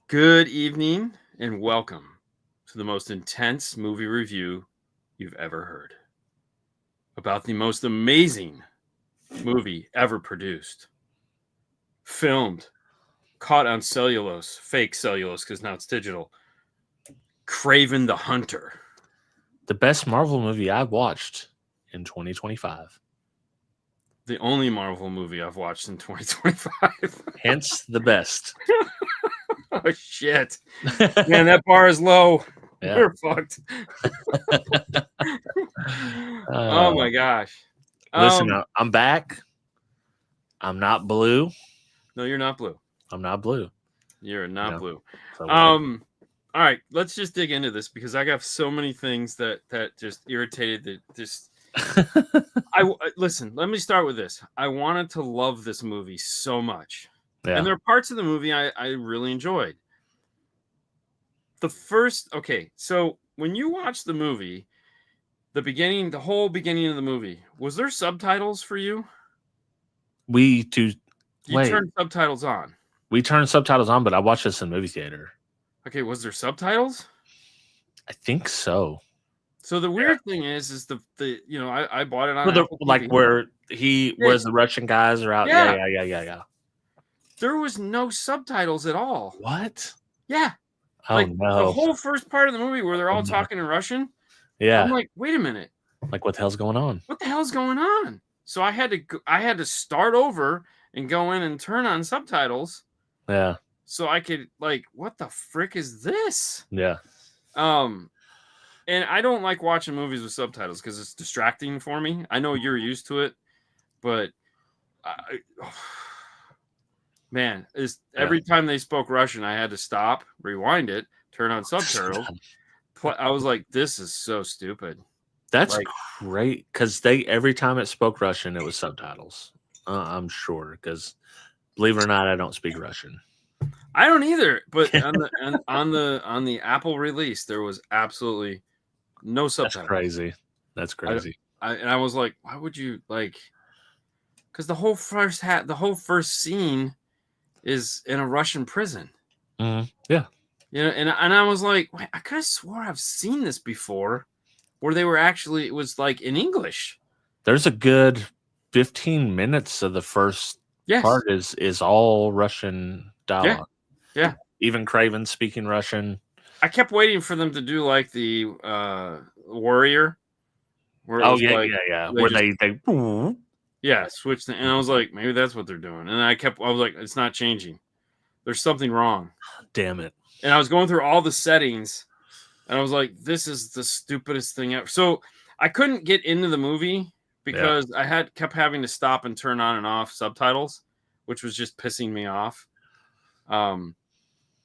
Good evening and welcome to the most intense movie review you've ever heard about the most amazing movie ever produced, filmed, caught on cellulose, fake cellulose because now it's digital. Kraven the Hunter. The best Marvel movie I watched in 2025. The only Marvel movie I've watched in 2025. Hence the best. Oh, shit. Man, that bar is low. Yeah. We're fucked. Oh, my gosh. Listen, I'm back. I'm not blue. No, you're not blue. I'm not blue. You're not blue. So All right, let's just dig into this because I got so many things that just irritated that just listen, let me start with this. I wanted to love this movie so much. Yeah. And there are parts of the movie I really enjoyed. So when you watch the movie, the whole beginning of the movie, was there subtitles for you? You turned subtitles on. We turned subtitles on, but I watched this in the movie theater. Okay, was there subtitles? I think so. So the weird thing is the I bought it on like where where's the Russian guys are out. Yeah. There was no subtitles at all. What? Yeah. Oh no. The whole first part of the movie where they're all talking in Russian. Yeah. I'm like, wait a minute. Like, what the hell's going on? What the hell's going on? So I had to start over and go in and turn on subtitles. Yeah. So I could what the frick is this? Yeah. And I don't like watching movies with subtitles because it's distracting for me. I know you're used to it, but man, every time they spoke Russian, I had to stop, rewind it, turn on subtitles. I was like, this is so stupid. That's great because every time it spoke Russian, it was subtitles. I'm sure because believe it or not, I don't speak Russian. I don't either. But on the Apple release, there was absolutely no subtitles. That's crazy. And I was like, why would you because the whole first scene is in a Russian prison. Mm-hmm. Yeah. And I was like, wait, I could have swore I've seen this before where it was in English. There's a good 15 minutes of the first part is all Russian dialogue. Yeah. Even Kraven speaking Russian. I kept waiting for them to do the Warrior. Where they switched and I was like, maybe that's what they're doing. And I was like, it's not changing. There's something wrong. Damn it. And I was going through all the settings and I was like, this is the stupidest thing ever. So I couldn't get into the movie because I kept having to stop and turn on and off subtitles, which was just pissing me off.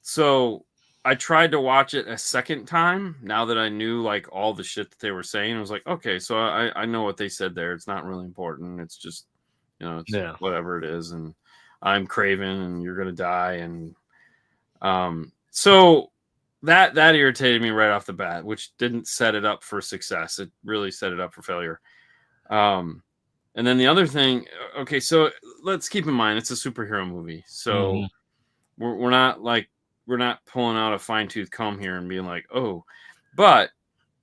So I tried to watch it a second time now that I knew all the shit that they were saying. I was like, okay, so I know what they said there. It's not really important. It's just, it's whatever it is. And I'm Kraven and you're going to die. And so that irritated me right off the bat, which didn't set it up for success. It really set it up for failure. And then the other thing, okay, so let's keep in mind it's a superhero movie. So we're not pulling out a fine-tooth comb here and being like, oh, but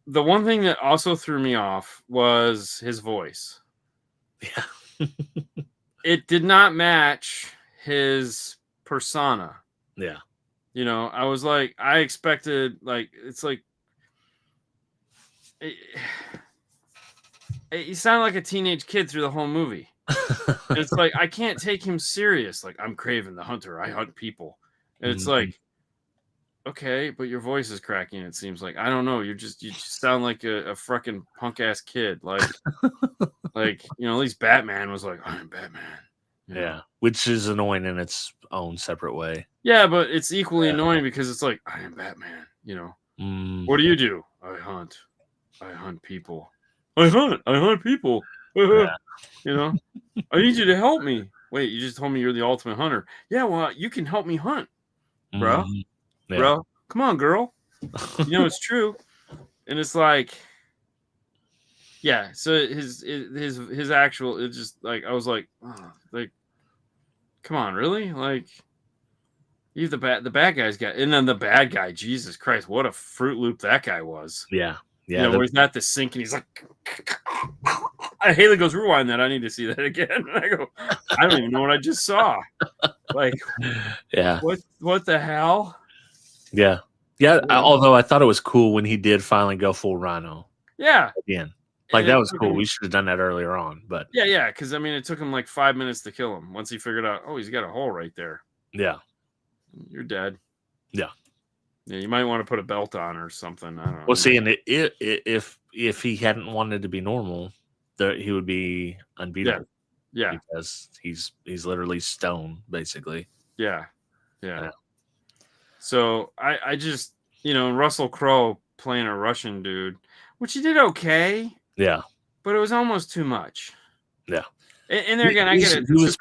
the one thing that also threw me off was his voice. Yeah. It did not match his persona. Yeah. I was like, I expected, it's like, he sounded like a teenage kid through the whole movie. It's like, I can't take him serious. Like, I'm Kraven the Hunter. I hunt people. And it's like, okay, but your voice is cracking. It seems like, I don't know. You just sound like a fucking punk ass kid. At least Batman was like, I'm Batman. Yeah, which is annoying in its own separate way. Yeah, but it's equally annoying because it's like, I am Batman. What do? I hunt. I hunt people. I hunt people. I need you to help me. Wait, you just told me you're the ultimate hunter. Yeah, well, you can help me hunt, bro. Bro, come on, girl. It's true. And it's like, yeah. So his actual, it's just like I was like, oh, come on, really? He's the bad guy's got, and then the bad guy, Jesus Christ, what a Fruit Loop that guy was. Yeah. You know, where he's not the sink and he's like, Haley goes, rewind that. I need to see that again. And I go, I don't even know what I just saw. Like, yeah. What the hell? Yeah. Yeah. Although I thought it was cool when he did finally go full Rhino. Yeah. Again. Like, that was cool. We should have done that earlier on. But yeah. Because, I mean, it took him like 5 minutes to kill him. Once he figured out, oh, he's got a hole right there. Yeah. You're dead. Yeah. Yeah, you might want to put a belt on or something. I don't know. Well, see, and if he hadn't wanted to be normal, he would be unbeatable. Yeah. Because he's literally stone, basically. Yeah. So I just, Russell Crowe playing a Russian dude, which he did okay. Yeah. But it was almost too much. Yeah. And there again, I get it. He was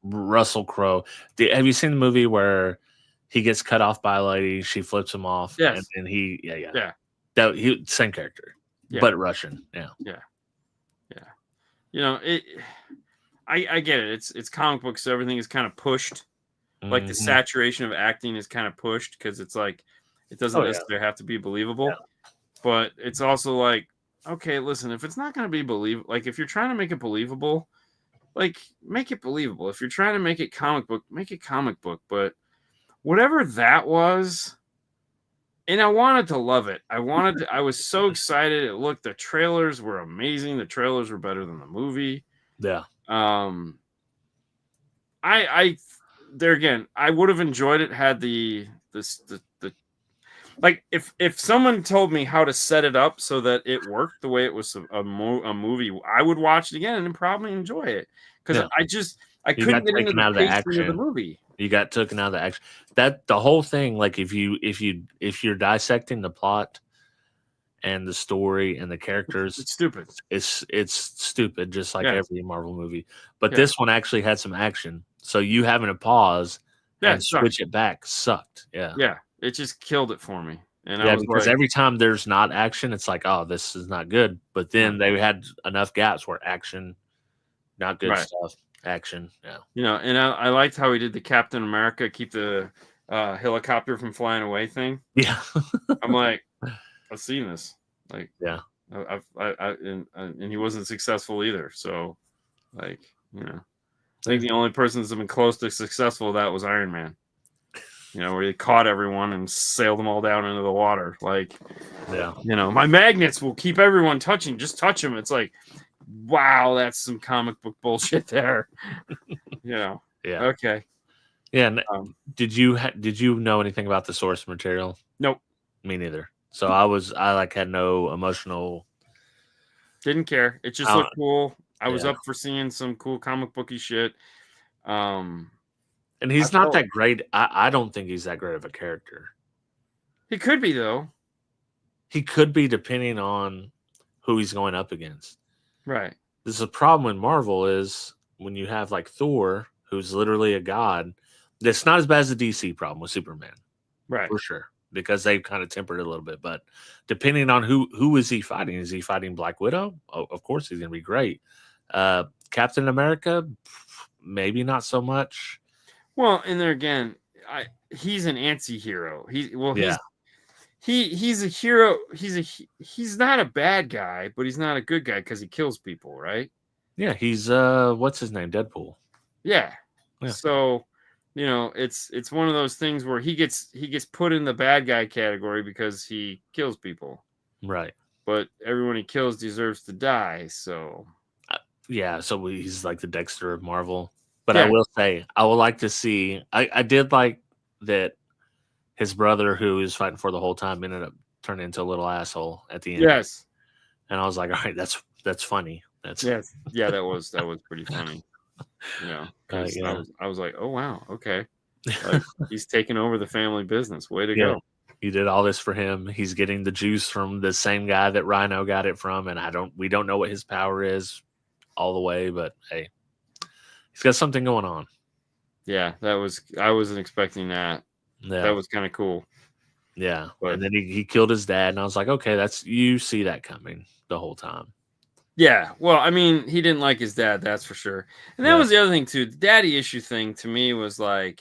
Russell Crowe. Have you seen the movie where he gets cut off by a lady, she flips him off, yes. and yeah. That same character, but Russian. Yeah. I get it. It's comic books, so everything is kind of pushed. Like the saturation of acting is kind of pushed because it's like it doesn't necessarily have to be believable, but it's also like, okay, listen, if it's not going to be believable, like if you're trying to make it believable, like make it believable. If you're trying to make it comic book, make it comic book. But whatever that was, and I wanted to love it. I was so excited. The trailers were amazing. The trailers were better than the movie. Yeah. There again, I would have enjoyed it had the like if someone told me how to set it up so that it worked the way it was a movie, I would watch it again and probably enjoy it because I couldn't get into the pacing of the movie. You got taken out of the action. That the whole thing, like if you're dissecting the plot and the story and the characters, it's stupid. It's stupid, just like every Marvel movie. But this one actually had some action. So you having to pause and switch it back sucked. Yeah. Yeah. It just killed it for me. And because every time there's not action, it's like, oh, this is not good. But then they had enough gaps where action, not good stuff, action. Yeah. And I liked how he did the Captain America keep the helicopter from flying away thing. Yeah. I'm like, I've seen this. Like, yeah. And he wasn't successful either. So, like, I think the only person that's been close to successful that was Iron Man. Where he caught everyone and sailed them all down into the water. Like, my magnets will keep everyone touching. Just touch them. It's like, wow, that's some comic book bullshit there. Yeah. Okay. Yeah. And did you know anything about the source material? Nope. Me neither. So I had no emotional. Didn't care. It just looked cool. I was up for seeing some cool comic booky shit. And he's not that great. I don't think he's that great of a character. He could be, though. He could be, depending on who he's going up against. Right. This is a problem in Marvel is when you have like Thor, who's literally a god. It's not as bad as the DC problem with Superman. Right. For sure. Because they've kind of tempered it a little bit. But depending on who is he fighting? Is he fighting Black Widow? Oh, of course he's going to be great. Captain America, maybe not so much. Well, and there again, he's an anti-hero. He's a hero. He's not a bad guy, but he's not a good guy because he kills people, right? Yeah, he's what's his name? Deadpool. Yeah. So, it's one of those things where he gets put in the bad guy category because he kills people. Right. But everyone he kills deserves to die, so so he's like the Dexter of Marvel. But I will say, I would like to see. I did like that his brother, who he was fighting for the whole time, ended up turning into a little asshole at the end. Yes, and I was like, all right, that's funny. That was pretty funny. I was like, oh wow, okay, like, he's taking over the family business. Way to go! You did all this for him. He's getting the juice from the same guy that Rhino got it from, and we don't know what his power is all the way, but hey. He's got something going on. Yeah, I wasn't expecting that. Yeah. That was kind of cool. Yeah. But, and then he killed his dad, and I was like, okay, you see that coming the whole time. Yeah. Well, I mean, he didn't like his dad, that's for sure. And that was the other thing too. The daddy issue thing to me was like,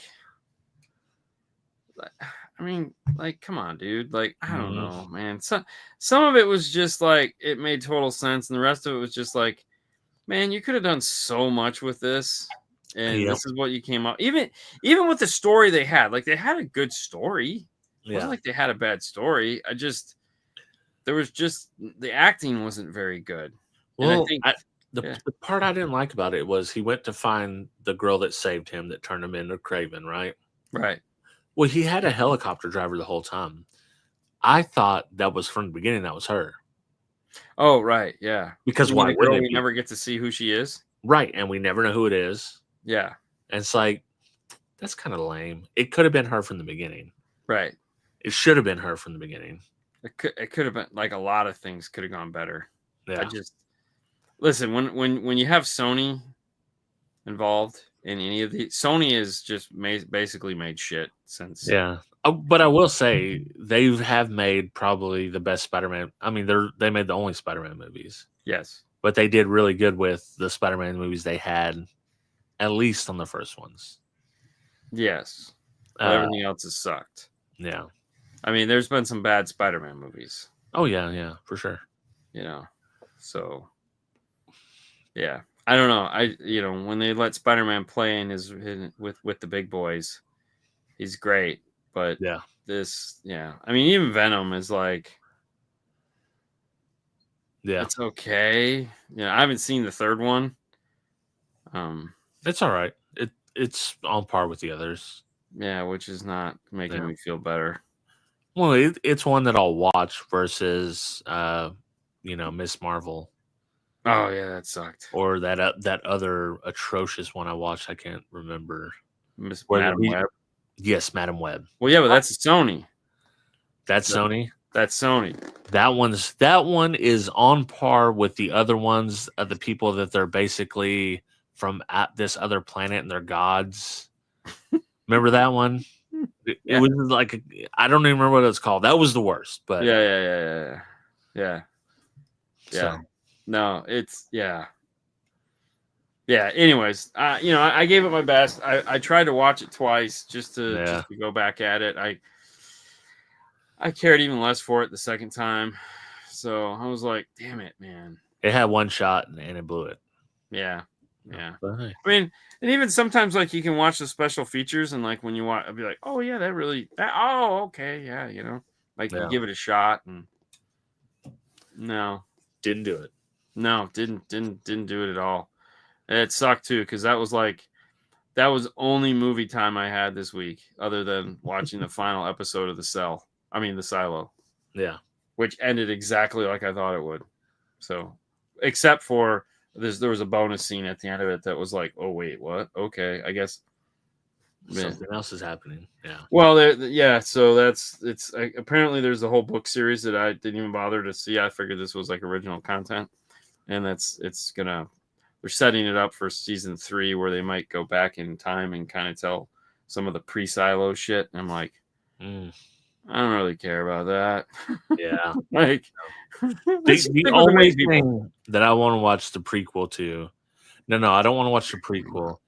I mean, like, come on, dude. Like, I don't know, man. Some of it was just like it made total sense, and the rest of it was just like, man, you could have done so much with this, and this is what you came up. Even with the story they had, like they had a good story. It wasn't like they had a bad story. There was just the acting wasn't very good. Well, and I think the part I didn't like about it was he went to find the girl that saved him, that turned him into Kraven, right? Right. Well, he had a helicopter driver the whole time. I thought that was from the beginning. That was her. Oh, right. Yeah. Because why wouldn't we never get to see who she is? Right. And we never know who it is. Yeah. And it's like, that's kind of lame. It could have been her from the beginning. Right. It should have been her from the beginning. It could have been, like, a lot of things could have gone better. Yeah. I just listen, when you have Sony involved in any of these, Sony is just basically made shit since. Yeah. But I will say they have made probably the best Spider-Man. I mean, they made the only Spider-Man movies. Yes. But they did really good with the Spider-Man movies they had, at least on the first ones. Yes. Everything else has sucked. Yeah. I mean, there's been some bad Spider-Man movies. Oh, yeah, for sure. So, yeah. I don't know. When they let Spider-Man play with the big boys, he's great. But I mean, even Venom is like, it's okay. I haven't seen the third one. It's all right. It's on par with the others. Yeah, which is not making me feel better. Well, it's one that I'll watch versus, Miss Marvel. Oh yeah, that sucked. Or that other atrocious one I watched. I can't remember. Madam Web. Yes, Madam Web. Well, yeah, but that's Sony. That's Sony. That's Sony. That one is on par with the other ones of the people that they're basically from at this other planet and they're gods. Remember that one? It was like I don't even remember what it's called. That was the worst. But yeah. So. No, it's yeah. Anyways, I gave it my best. I tried to watch it twice just to go back at it. I cared even less for it the second time, so I was like, damn it, man. It had one shot and it blew it. Yeah. I mean, and even sometimes like you can watch the special features and like when you watch, I'll be like, oh yeah, okay, yeah, you give it a shot and no, didn't do it. No, didn't do it at all. And it sucked too because that was only movie time I had this week, other than watching the final episode of the Silo. Yeah, which ended exactly like I thought it would. So, except for there was a bonus scene at the end of it that was like, oh wait, what? Okay, I guess something else is happening. Yeah. Well, so it's apparently there's a whole book series that I didn't even bother to see. I figured this was like original content. And they're setting it up for season 3 where they might go back in time and kind of tell some of the pre-Silo shit. And I'm like, I don't really care about that. Yeah. Like the only thing that I want to watch the prequel to, no, I don't want to watch the prequel.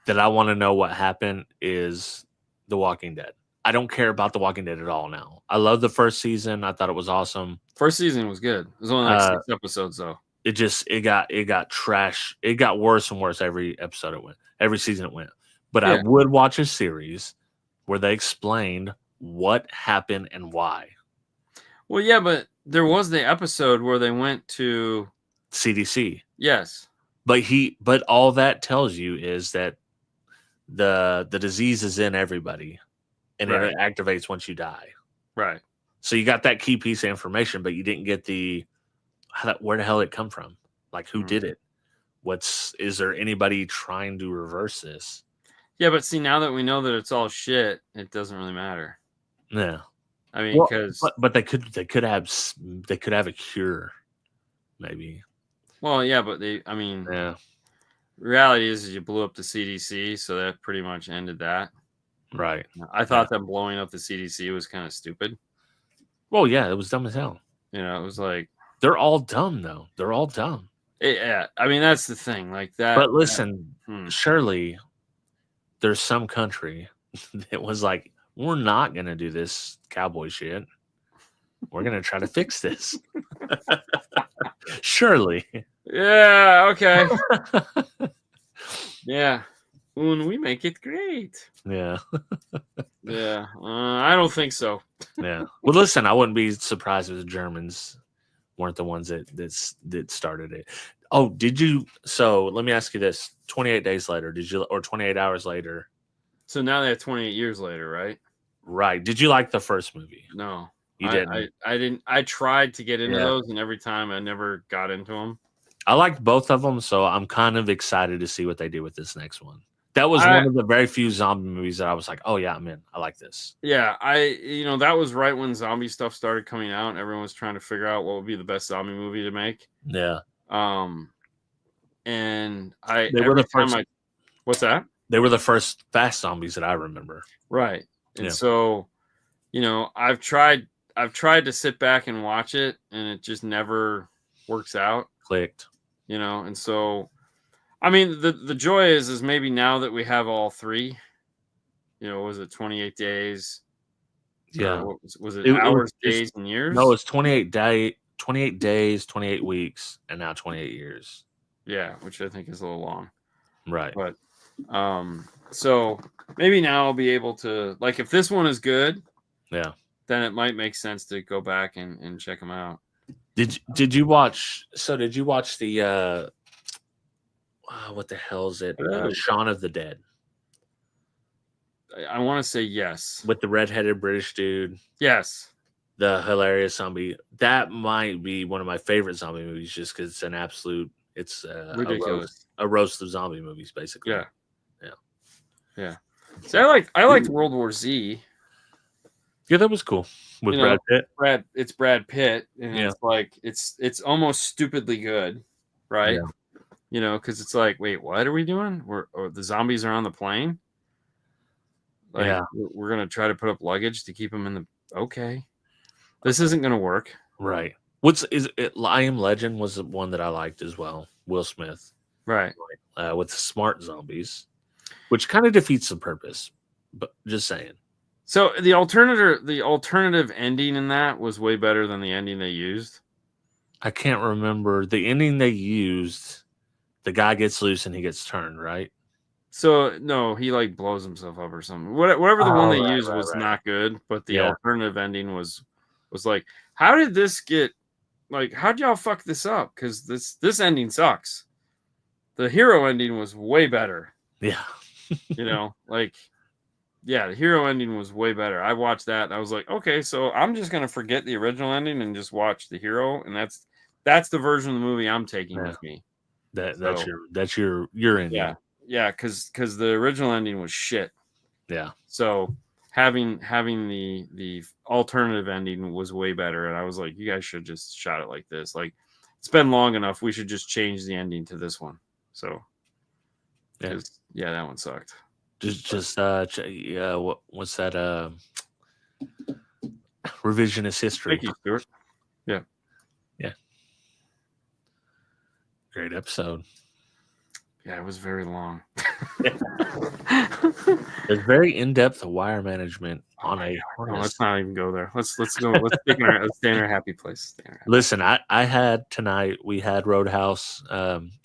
That I want to know what happened is The Walking Dead. I don't care about The Walking Dead at all now. I love the first season. I thought it was awesome. First season was good. It was only like 6 episodes though. It got trash. It got worse and worse every episode it went. Every season it went. But I would watch a series where they explained what happened and why. Well, yeah, but there was the episode where they went to CDC. Yes. But all that tells you is that the disease is in everybody and it activates once you die. Right. So you got that key piece of information, but you didn't get where the hell did it come from? Like who did it? Is there anybody trying to reverse this? Yeah, but see, now that we know that it's all shit, it doesn't really matter. Yeah. I mean, because but they could have a cure, maybe. Well, yeah, but reality is you blew up the CDC, so that pretty much ended that. Right. I thought them blowing up the CDC was kind of stupid. Well, yeah, it was dumb as hell. It was like they're all dumb though. They're all dumb. Yeah, I mean that's the thing, like that. But listen, surely there's some country that was like, we're not going to do this cowboy shit. We're going to try to fix this. Surely. Yeah, okay. Yeah. When we make it great. Yeah. Yeah. I don't think so. Yeah. Well, listen, I wouldn't be surprised if the Germans weren't the ones that started it. Oh, did you? So let me ask you this: 28 days later, did you, or 28 hours later? So now they have 28 years later, right? Right. Did you like the first movie? No, you didn't. I didn't. I tried to get into those, and every time I never got into them. I liked both of them, so I'm kind of excited to see what they do with this next one. That was one of the very few zombie movies that I was like, oh yeah, I'm in. I like this. Yeah, that was right when zombie stuff started coming out, and everyone was trying to figure out what would be the best zombie movie to make. Yeah. And they were the first. What's that? They were the first fast zombies that I remember. Right. And so, I've tried to sit back and watch it, and it just never works out. Clicked. And so, I mean, the joy is maybe now that we have all three, was it 28 days? Yeah. Was it hours, days, and years? No, it's 28 days, 28 weeks, and now 28 years. Yeah, which I think is a little long. Right. But so maybe now I'll be able to, like, if this one is good, yeah, then it might make sense to go back and check them out. Did you watch? So did you watch the what the hell is it? Shaun of the Dead. I want to say yes. With the redheaded British dude. Yes. The hilarious zombie. That might be one of my favorite zombie movies, just because it's an absolute. It's ridiculous. A roast of zombie movies, basically. Yeah. Yeah. Yeah. So I liked World War Z. Yeah, that was cool with Brad Pitt. It's Brad Pitt, and it's like it's almost stupidly good, right? Yeah. Because it's like, wait, what are we doing? The zombies are on the plane. Like, we're gonna try to put up luggage to keep them in the. Okay, this isn't gonna work. Right. I Am Legend was the one that I liked as well. Will Smith. Right. With the smart zombies, which kind of defeats the purpose. But just saying. So the alternative ending in that was way better than the ending they used. I can't remember the ending they used. The guy gets loose and he gets turned, right? So no, he like blows himself up or something. Whatever the one they used was not good, but the alternative ending was like, how did this get? Like, how'd y'all fuck this up? Because this ending sucks. The hero ending was way better. Yeah. The hero ending was way better. I watched that and I was like, okay, so I'm just gonna forget the original ending and just watch the hero, and that's the version of the movie I'm taking with me. That's your ending. Yeah, because the original ending was shit. Yeah. So having the alternative ending was way better, and I was like, you guys should just shot it like this. Like, it's been long enough. We should just change the ending to this one. So, that one sucked. What's that? Revisionist history. Thank you, Stuart. Yeah. Great episode. Yeah, it was very long. There's very in-depth wire management on a harness. Let's not even go there. Let's go. Let's stay in our happy place. Listen, I had tonight. We had Roadhouse.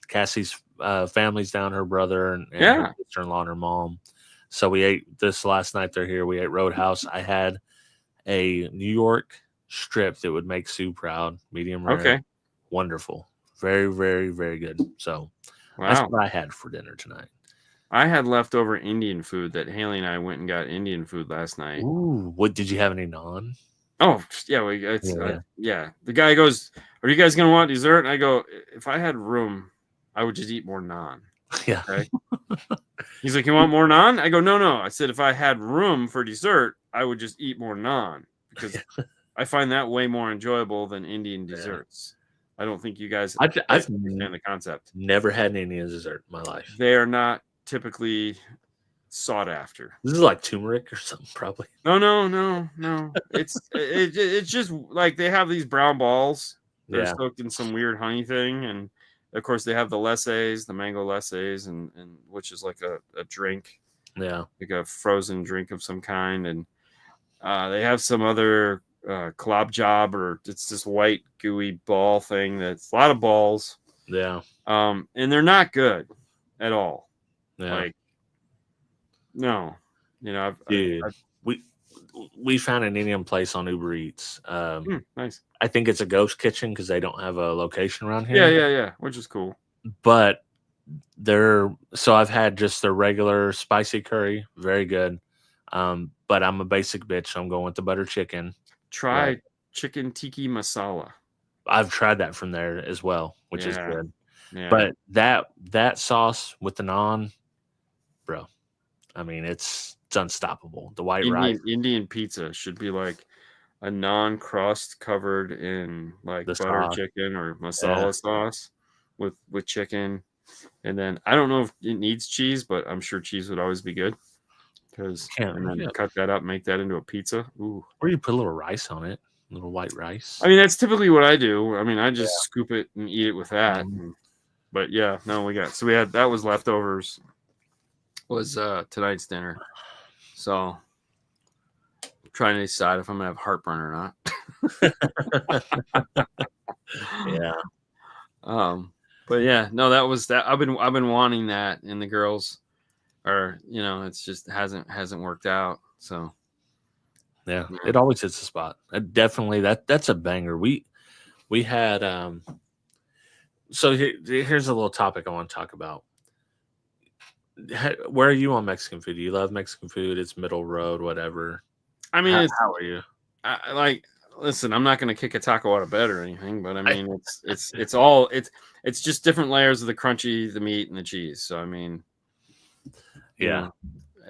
Cassie's family's down, her brother and her sister-in-law and her mom. So we ate this last night. They're here. We ate Roadhouse. I had a New York strip that would make Sue proud, medium rare. Okay, wonderful, very, very, very good. So. Wow. That's what I had for dinner tonight. I had leftover Indian food that Haley and I went and got Indian food last night. Ooh, what did you have any naan? Oh, yeah. Yeah. The guy goes, "Are you guys gonna want dessert?" And I go, "If I had room, I would just eat more naan." Yeah. Okay. He's like, "You want more naan?" I go, "No." I said, "If I had room for dessert, I would just eat more naan because I find that way more enjoyable than Indian desserts." I don't think you guys understand the concept. Never had an Indian dessert in my life. They are not typically sought after. This is like turmeric or something, probably. No. It's just like they have these brown balls. They're soaked in some weird honey thing, and of course they have the laissez, the mango laissez, and which is like a drink. Yeah, like a frozen drink of some kind, and They have some other collab job, or it's this white gooey ball thing that's a lot of balls. Yeah. And they're not good at all. Yeah. Like, no, dude, we found an Indian place on Uber Eats. Nice. I think it's a ghost kitchen because they don't have a location around here. Yeah, which is cool. But so I've had just their regular spicy curry, very good. But I'm a basic bitch, so I'm going with the butter chicken. Try chicken tiki masala. I've tried that from there as well, which is good. Yeah. But that sauce with the naan, bro, I mean, it's unstoppable. The white rice. Indian pizza should be like a non-crust covered in like The butter sauce. chicken or masala sauce with chicken. And then I don't know if it needs cheese, but I'm sure cheese would always be good. And then cut that up, make that into a pizza. Ooh. Or you put a little rice on it, a little white rice. I mean, that's typically what I do. I mean, I just scoop it and eat it with that. But yeah, no, we had that was leftovers. Was tonight's dinner. So I'm trying to decide if I'm gonna have heartburn or not. Yeah. But yeah, no, that was that. I've been wanting that, and the girls are, it's just hasn't worked out. So yeah, it always hits the spot. Definitely that's a banger. We had so here's a little topic I want to talk about. Where are you on Mexican food? Do you love Mexican food? It's middle road, whatever. I mean, how are you? Listen, I'm not going to kick a taco out of bed or anything, but I mean, it's just different layers of the crunchy, the meat, and the cheese. So I mean,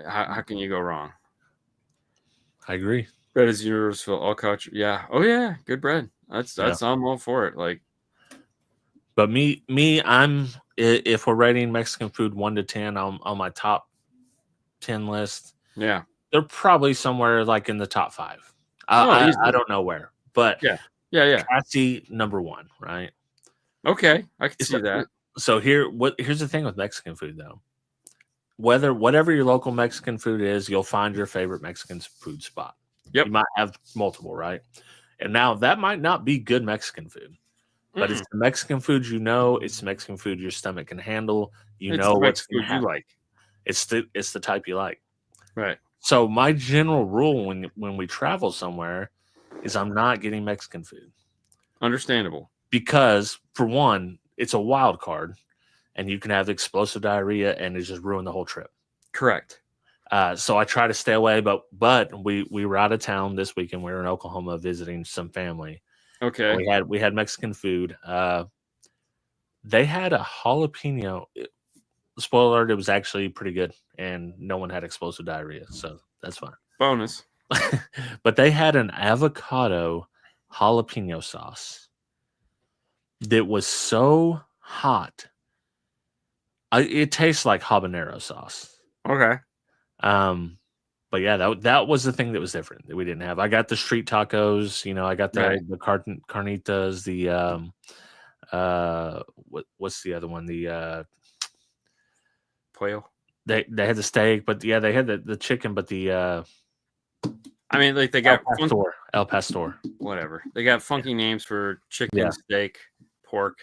how can you go wrong? I agree. Bread is universal, all culture. Yeah. Oh yeah, good bread. I'm all for it. Like, but me, if we're rating Mexican food 1 to 10 on my top 10 list, yeah, they're probably somewhere like in the top 5. I don't know where, but yeah. Cassie number 1, right? Okay, I can see that. So here's the thing with Mexican food though. Whatever your local Mexican food is, you'll find your favorite Mexican food spot. Yep. You might have multiple, right? And now that might not be good Mexican food. But it's the Mexican food it's the Mexican food your stomach can handle. It's what's food you like. It's the type you like. Right. So my general rule when we travel somewhere is I'm not getting Mexican food. Understandable. Because for one, it's a wild card and you can have explosive diarrhea and it just ruin the whole trip. Correct. So I try to stay away, but we were out of town this weekend. We were in Oklahoma visiting some family. Okay. We had Mexican food. They had a jalapeno. Spoiler alert, it was actually pretty good, and no one had explosive diarrhea, so that's fine. Bonus. But they had an avocado jalapeno sauce that was so hot. It tastes like habanero sauce. Okay. But yeah, that was the thing that was different that we didn't have. I got the street tacos, I got the carnitas, the what's the other one? The pollo. They had the steak, but yeah, they had the chicken, but the I mean, like they got El Pastor. Whatever. They got funky names for chicken, steak, pork.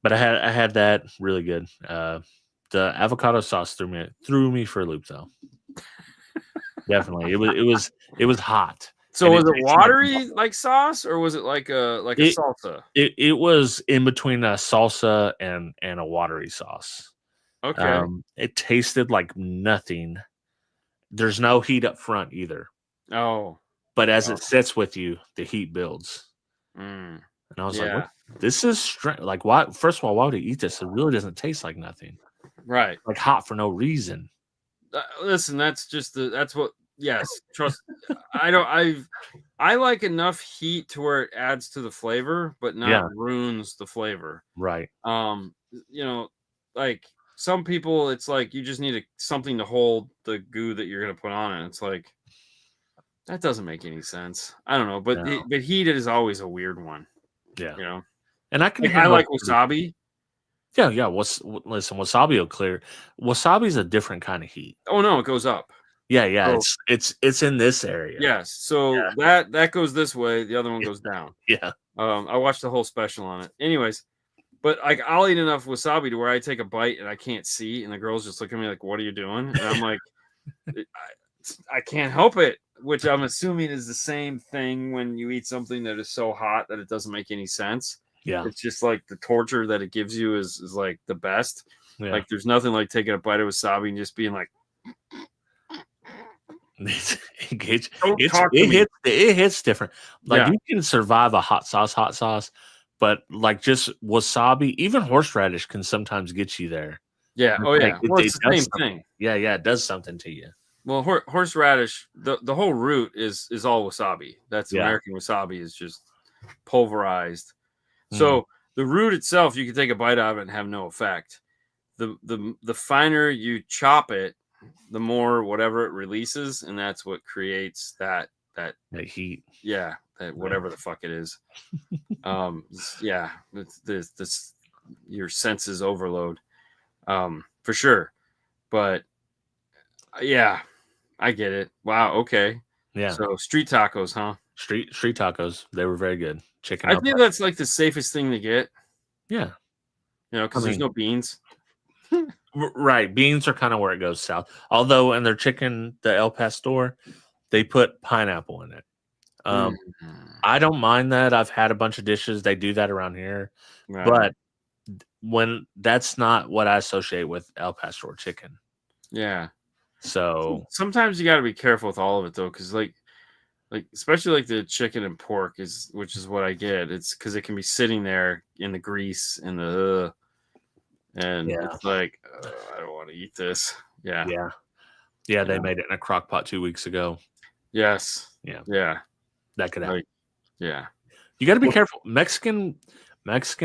But I had that really good. The avocado sauce threw me for a loop though. Definitely. It was hot. So was it watery like sauce, or was it like a salsa? It was in between a salsa and a watery sauce. Okay. It tasted like nothing. There's no heat up front either. Oh. But as it sits with you, the heat builds. And I was like, this is strange. Like, why? First of all, why would you eat this? It really doesn't taste like nothing. Right. Like hot for no reason. Listen, that's what. Yes, trust. I like enough heat to where it adds to the flavor, but not ruins the flavor. Right. Like some people, it's like you just need something to hold the goo that you're gonna put on it. It's like that doesn't make any sense. I don't know, but heat is always a weird one. Yeah. And I like wasabi. Yeah. Listen, wasabi will clear. Wasabi is a different kind of heat. Oh no, it goes up. Yeah. So, It's in this area. yes. So that goes this way. The other one goes down. Yeah. I watched the whole special on it. Anyways, but like I'll eat enough wasabi to where I take a bite and I can't see, and the girls just look at me like, "What are you doing?" And I'm like, I can't help it. Which I'm assuming is the same thing when you eat something that is so hot that it doesn't make any sense. Yeah. It's just like the torture that it gives you is like the best. Yeah. Like there's nothing like taking a bite of wasabi and just being like, it hits different. Like you can survive a hot sauce, but like just wasabi, even horseradish can sometimes get you there. Yeah. Oh yeah. Like, Well, it's the same thing. Yeah. It does something to you. Well, horseradish, the whole root is all wasabi. That's American wasabi is just pulverized. So the root itself, you can take a bite out of it and have no effect. The finer you chop it, the more whatever it releases, and that's what creates that heat. Yeah, that whatever the fuck it is. Yeah, this your senses overload, for sure. But yeah, I get it. Wow. Okay. Yeah. So street tacos, huh? Street tacos. They were very good. Chicken. I think that's like the safest thing to get. Yeah. You know, because there's no beans. Right. Beans are kind of where it goes south. Although in their chicken, the El Pastor, they put pineapple in it. I don't mind that. I've had a bunch of dishes. They do that around here. Right. But when that's not what I associate with El Pastor chicken. Yeah. So sometimes you got to be careful with all of it though, because like especially like the chicken and pork which is what I get. It's because it can be sitting there in the grease and it's like I don't want to eat this. Yeah. They made it in a crock pot 2 weeks ago. Yes. Yeah. That could happen. Yeah. You got to be careful. Mexican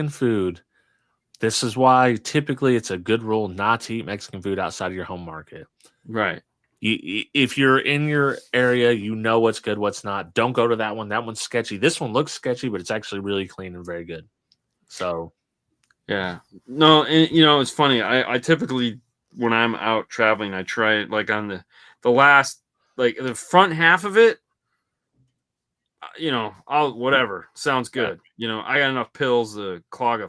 food. This is why typically it's a good rule not to eat Mexican food outside of your home market. Right. If you're in your area, you know what's good, what's not. Don't go to that one. That one's sketchy. This one looks sketchy, but it's actually really clean and very good. So, yeah. No, and, you know, it's funny. I typically, when I'm out traveling, I try like on the last, like the front half of it, you know, whatever. Sounds good. Yeah. You know, I got enough pills to clog a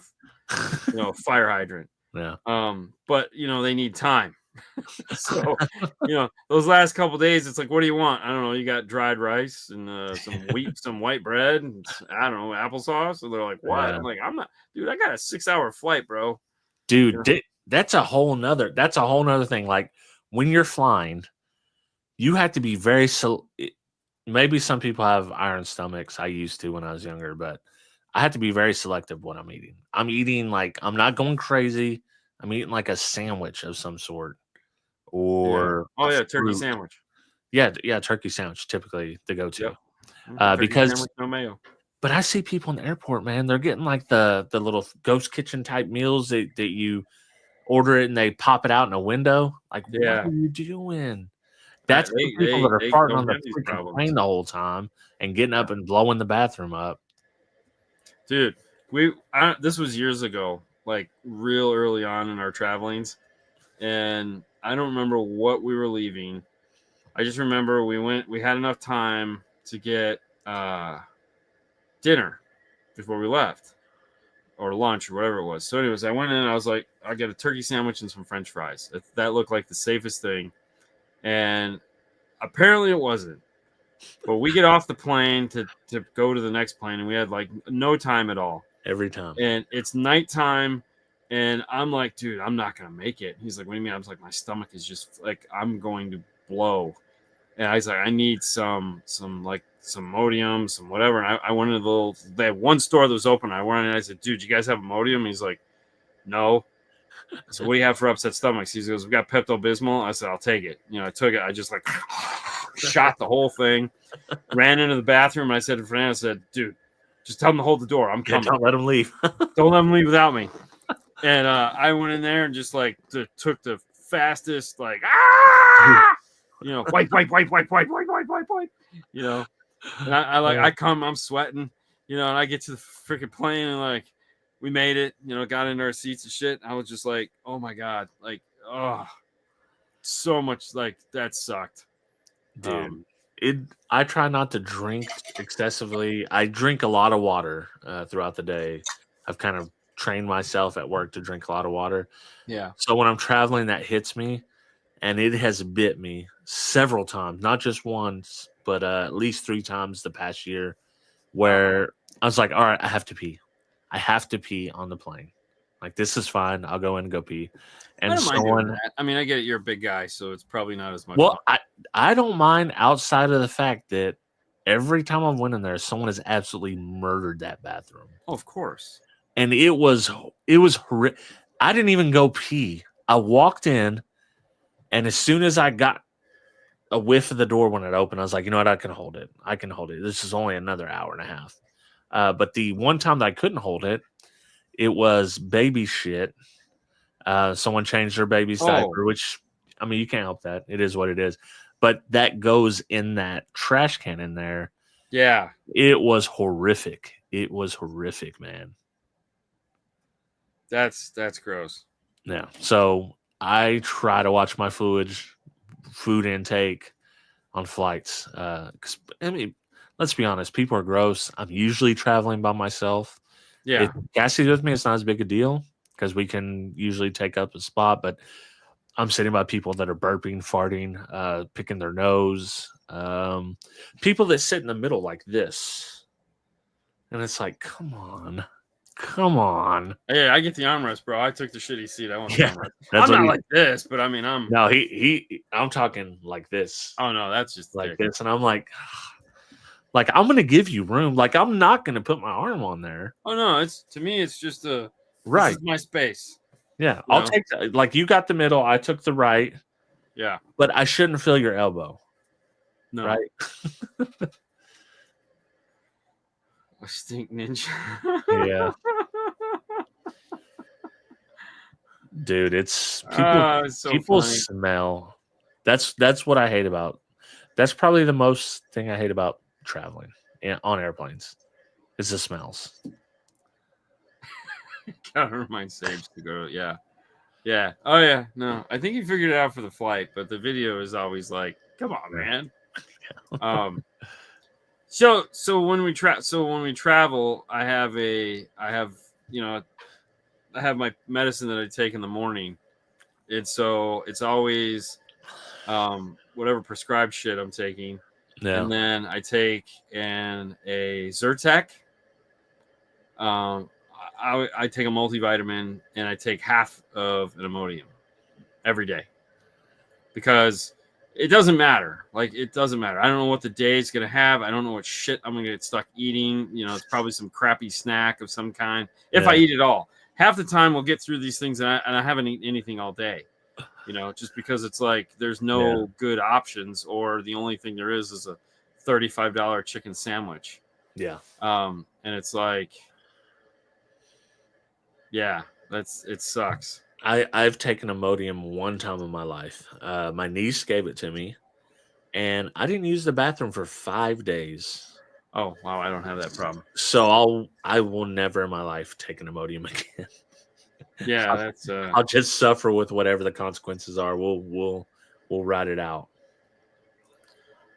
fire hydrant. Yeah. But you know, they need time. So, you know, those last couple days, it's like, what do you want? I don't know. You got dried rice and some white bread, and I don't know, applesauce. And they're like, what? Yeah. I'm like, I'm not, dude. I got a 6-hour flight, bro. Dude, you know? that's a whole nother thing. Like when you're flying, you have to be very maybe some people have iron stomachs. I used to when I was younger, but I have to be very selective what I'm eating. I'm eating like I'm not going crazy. I'm eating like a sandwich of some sort. Or turkey sandwich. Yeah, turkey sandwich typically the go-to. Yep. Because sandwich, no mayo. But I see people in the airport, man, they're getting like the little ghost kitchen type meals that you order it and they pop it out in a window. Like, what are you doing? That's the people that are farting on the freaking plane the whole time and getting up and blowing the bathroom up. Dude, this was years ago, like real early on in our travelings, and I don't remember what we were leaving. I just remember we had enough time to get dinner before we left, or lunch or whatever it was. So anyways, I went in and I was like, I'll get a turkey sandwich and some French fries. That looked like the safest thing. And apparently it wasn't. But we get off the plane to go to the next plane, and we had like no time at all. Every time. And it's nighttime. And I'm like, dude, I'm not going to make it. He's like, what do you mean? I was like, my stomach is just like, I'm going to blow. And I was like, I need some Imodium, some whatever. And I went into they had one store that was open. I went in and I said, dude, you guys have Imodium? And he's like, no. So what do you have for upset stomachs? He goes, we got Pepto-Bismol. I said, I'll take it. You know, I took it. I just like shot the whole thing, ran into the bathroom. And I said to Fernando, I said, dude, just tell him to hold the door. I'm coming. Don't let him leave. Don't let him leave without me. And I went in there and just like took the fastest, like, you know, wipe. You know, and I'm sweating, you know, and I get to the freaking plane and like, we made it, you know, got into our seats and shit. I was just like, oh my God, like, oh, so much, like, that sucked. Dude, I try not to drink excessively. I drink a lot of water throughout the day. I've kind of trained myself at work to drink a lot of water. Yeah. So when I'm traveling, that hits me, and it has bit me several times, not just once, but at least 3 times the past year, where I was like, all right, I have to pee. I have to pee on the plane. Like, this is fine. I'll go in and go pee. And I don't mind doing that. I mean, I get it. You're a big guy, so it's probably not as much. Well, I don't mind outside of the fact that every time I went in there, someone has absolutely murdered that bathroom. Oh, of course. And it was horrific. I didn't even go pee. I walked in, and as soon as I got a whiff of the door when it opened, I was like, you know what? I can hold it. I can hold it. This is only another hour and a half. But the one time that I couldn't hold it, it was baby shit. Someone changed their baby's diaper, which, I mean, you can't help that. It is what it is. But that goes in that trash can in there. Yeah. It was horrific. It was horrific, man. That's gross. Yeah. So I try to watch my food intake on flights. 'Cause, I mean, let's be honest, people are gross. I'm usually traveling by myself. Yeah. If Cassie's with me, it's not as big a deal because we can usually take up a spot, but I'm sitting by people that are burping, farting, picking their nose. People that sit in the middle like this. And it's like, come on. Hey, I get the armrest, bro. I took the shitty seat. I want the armrest. I'm not like this, but I mean, No, I'm talking like this. Oh, no, that's just like this. And I'm like, I'm going to give you room. Like, I'm not going to put my arm on there. Oh, no, to me, it's just this is my space. Yeah, I'll take like you got the middle, I took the right. Yeah. But I shouldn't feel your elbow. No. Right? A stink ninja. Yeah. Dude, it's people smell. That's what I hate about. That's probably the most thing I hate about traveling on airplanes. Is the smells. Gotta remind Sage to go. Yeah. Oh yeah. No, I think he figured it out for the flight, but the video is always like, "Come on, man." So when we travel, I have my medicine that I take in the morning, and so it's always whatever prescribed shit I'm taking, and then I take a Zyrtec. I take a multivitamin and I take half of an Imodium every day because it doesn't matter. Like, it doesn't matter. I don't know what the day is going to have. I don't know what shit I'm going to get stuck eating. You know, it's probably some crappy snack of some kind. If I eat it all, half the time we'll get through these things and I haven't eaten anything all day, you know, just because it's like there's no good options, or the only thing there is a $35 chicken sandwich. Yeah. And it's like, yeah, it sucks. I've taken Imodium one time in my life. My niece gave it to me, and I didn't use the bathroom for 5 days. Oh wow, I don't have that problem. So I will never in my life take an Imodium again. Yeah, I'll just suffer with whatever the consequences are. We'll ride it out.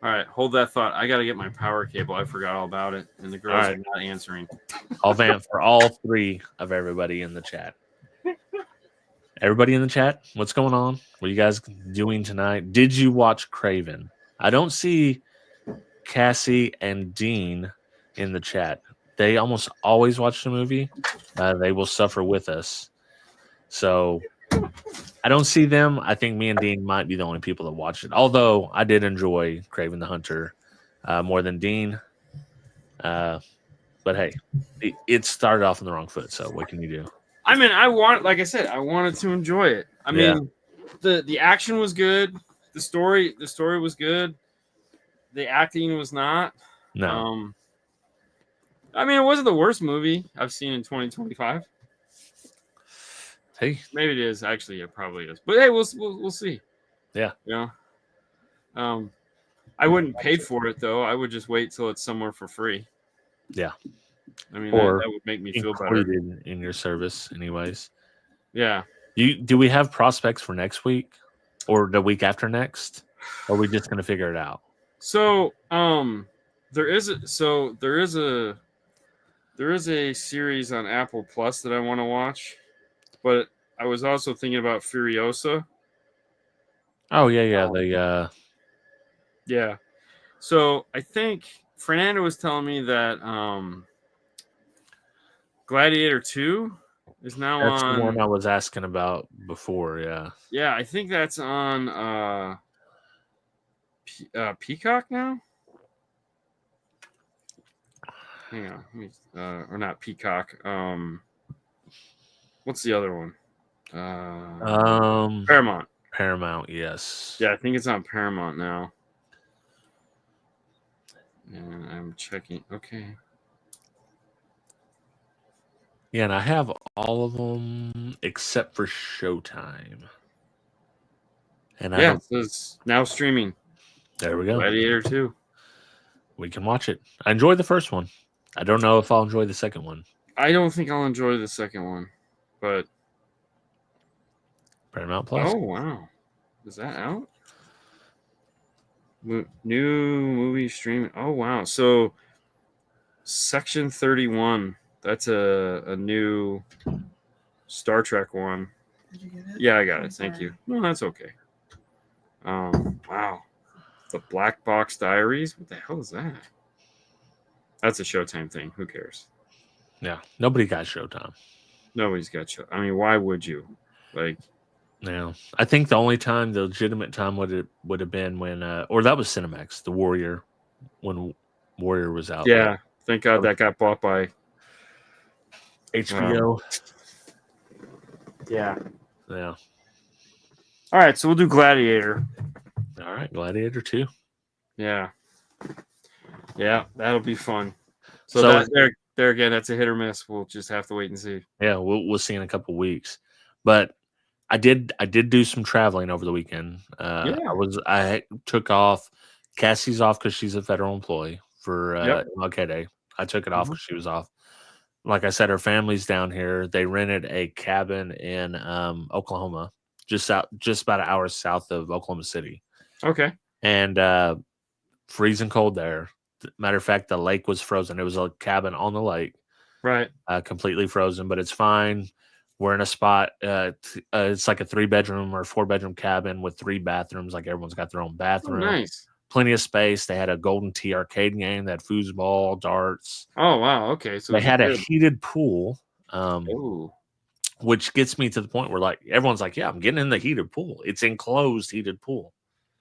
All right, hold that thought. I got to get my power cable. I forgot all about it, and the girls are not answering. I'll vamp for all 3 of everybody in the chat. Everybody in the chat, what's going on? What are you guys doing tonight? Did you watch Kraven? I don't see Cassie and Dean in the chat. They almost always watch the movie. They will suffer with us. So I don't see them. I think me and Dean might be the only people that watch it. Although I did enjoy Kraven the Hunter more than Dean. But hey, it started off on the wrong foot. So what can you do? I mean, like I said, I wanted to enjoy it. I mean, the action was good. The story was good. The acting was not. No. I mean, it wasn't the worst movie I've seen in 2025. Hey, maybe it is. Actually, it probably is. But hey, we'll see. Yeah. You know, I wouldn't pay for it though. I would just wait till it's somewhere for free. Yeah. I mean, that would make me feel better. Included in your service, anyways. Yeah. Do we have prospects for next week or the week after next? Or are we just going to figure it out? So there is a series on Apple Plus that I want to watch, but I was also thinking about Furiosa. Oh yeah. Yeah. So I think Fernando was telling me that Gladiator 2 is now That's the one on. I was asking about before. Yeah. Yeah, I think that's on Peacock now. Hang on, let me, or not Peacock. What's the other one? Paramount. Paramount. Yes. Yeah, I think it's on Paramount now. And I'm checking. Okay. Yeah, and I have all of them except for Showtime. And I don't. It's now streaming. There we go. Gladiator 2. We can watch it. I enjoyed the first one. I don't know if I'll enjoy the second one. I don't think I'll enjoy the second one, but Paramount Plus. Oh wow, is that out? New movie streaming. Oh wow, so Section 31. That's a new Star Trek one. Did you get it? Yeah, I got it. Thank you. No, that's okay. Wow, the Black Box Diaries. What the hell is that? That's a Showtime thing. Who cares? Yeah, nobody got Showtime. Nobody's got show. I mean, why would you? Like, yeah, I think the only time, the legitimate time would have been when, or that was Cinemax, The Warrior, when Warrior was out. Yeah, thank God that got bought by HBO. Yeah. Yeah. All right, so we'll do Gladiator. All right, Gladiator 2. Yeah. Yeah, that'll be fun. So that, there again, that's a hit or miss. We'll just have to wait and see. Yeah, we'll see in a couple weeks. But I did do some traveling over the weekend. I took off. Cassie's off because she's a federal employee for MLK Day. I took it off because she was off. Like I said, her family's down here. They rented a cabin in Oklahoma, just about an hour south of Oklahoma City. Okay. And freezing cold there. Matter of fact, the lake was frozen. It was a cabin on the lake, right? Completely frozen, but it's fine. We're in a spot. It's like a 3-bedroom or 4-bedroom cabin with 3 bathrooms. Like everyone's got their own bathroom. Oh, nice. Plenty of space. They had a Golden Tee arcade game. They had foosball, darts. Oh wow. Okay. So they had a heated pool. Ooh. Which gets me to the point where like everyone's like, yeah, I'm getting in the heated pool. It's enclosed heated pool.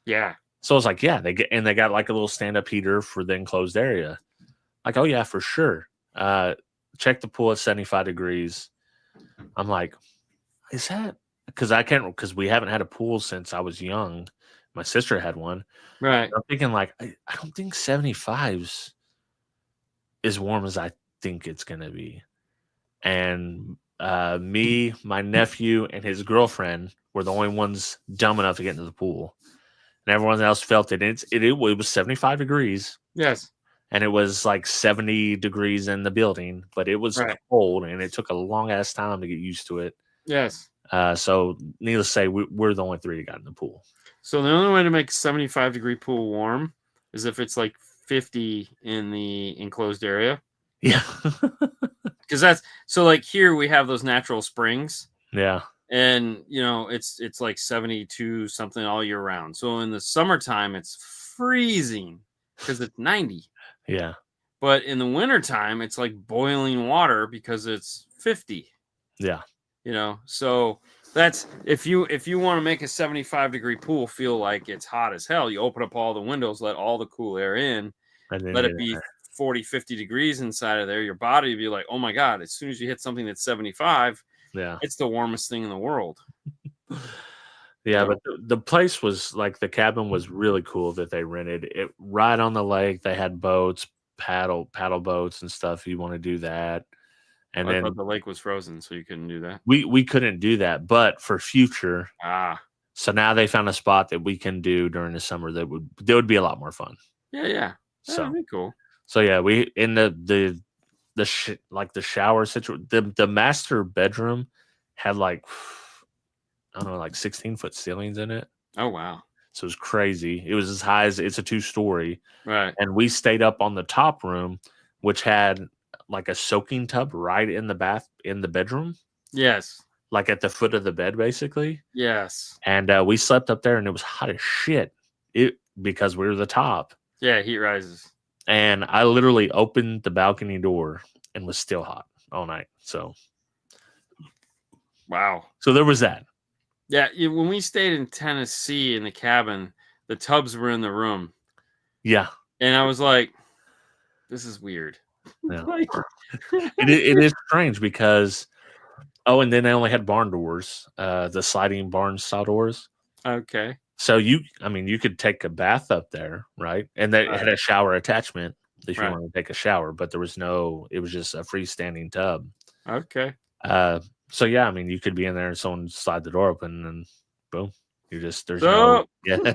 Yeah. So I was like, yeah, they got like a little stand-up heater for the enclosed area. Like, oh yeah, for sure. Check the pool at 75 degrees. I'm like, is that because we haven't had a pool since I was young. My sister had one. Right. I'm thinking like, I don't think 75's as warm as I think it's gonna be. And me, my nephew, and his girlfriend were the only ones dumb enough to get into the pool. And everyone else felt it. It was 75 degrees. Yes. And it was like 70 degrees in the building, but it was cold, and it took a long ass time to get used to it. Yes. So needless to say, we're the only 3 that got in the pool. So the only way to make 75-degree pool warm is if it's like 50 in the enclosed area. Yeah. Because that's so like here we have those natural springs. Yeah. And it's like 72 something all year round. So in the summertime it's freezing because it's 90. Yeah. But in the wintertime it's like boiling water because it's 50. Yeah. So that's if you want to make a 75-degree pool feel like it's hot as hell, you open up all the windows, let all the cool air in, and let it be 40, 50 degrees inside of there. Your body will be like, oh my God, as soon as you hit something that's 75, yeah, it's the warmest thing in the world. Yeah, but the place was like, the cabin was really cool that they rented it right on the lake. They had boats, paddle boats and stuff. You want to do that. And I then thought the lake was frozen, so you couldn't do that. We couldn't do that, but for future. So now they found a spot that we can do during the summer that would be a lot more fun. Yeah. So that'd be cool. So yeah, we in the shower situation. The master bedroom had like, I don't know, like 16-foot ceilings in it. Oh wow. So it was crazy. It was as high as it's a 2-story. Right. And we stayed up on the top room, which had like a soaking tub right in the bedroom. Yes. Like at the foot of the bed, basically. Yes. And we slept up there, and it was hot as shit. Because we were the top. Yeah, heat rises. And I literally opened the balcony door and was still hot all night. So, wow. So there was that. Yeah, when we stayed in Tennessee in the cabin, the tubs were in the room. Yeah. And I was like, this is weird. Yeah. it is strange because, and then they only had barn doors, the sliding barn style doors. Okay. So you could take a bath up there, right? And they had a shower attachment if you wanted to take a shower, but it was just a freestanding tub. Okay. So yeah, I mean, you could be in there and someone slide the door open and boom, there's no. Yeah.